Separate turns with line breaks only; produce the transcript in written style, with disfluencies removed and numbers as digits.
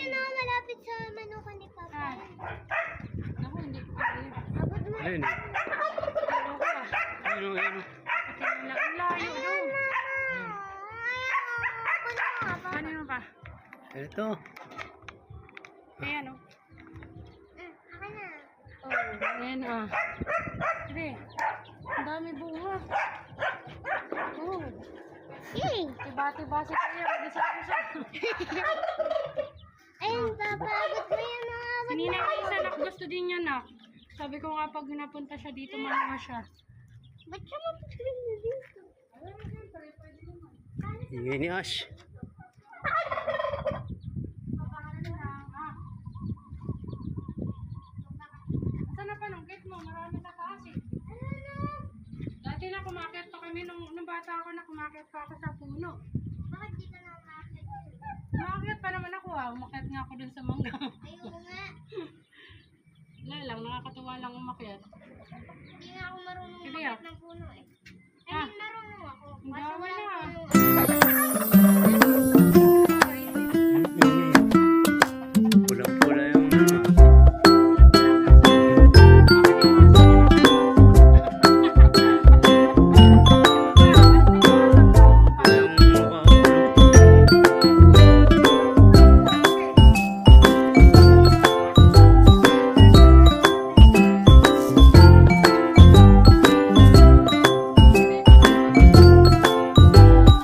Ayun na, malapit sa manuka ni Papa.
Naku, hindi ko kaya.
Abot mo.
Ayun.
Ano ka?
Ayun.
Ang layo doon. Kanino pa?
Ito.
Ayan o.
Akin na.
Oh, ayan ah. Sige. Ang dami bunga. Oh.
Yay!
Tiba-tiba si Kuya. Mag-isa-isa.
Ayun, Papa, abot mo yan mga abot.
Si Ninang Lisa, nak, gusto din niya, nak. Sabi ko nga pag napunta siya dito, mamuha siya.
Ba't siya maputuloy na dito?
Ingay ni Ash.
Saan na panunggit mo? Marami na kasi. Dati na kumakit pa kami nung bata ako na kumakit pa ako sa puno.
Bakit di ka na umakit?
Kumakit pa naman ako ah. Umakit nga ako dun sa mangga.
Ayoko nga.
Wala lang, nakakatuwa lang umakit.
Hindi nga ako marunong
Sige,
umakit
ah.
ng puno eh.
Ah.
Ay, marunong ako.
Ang gawa na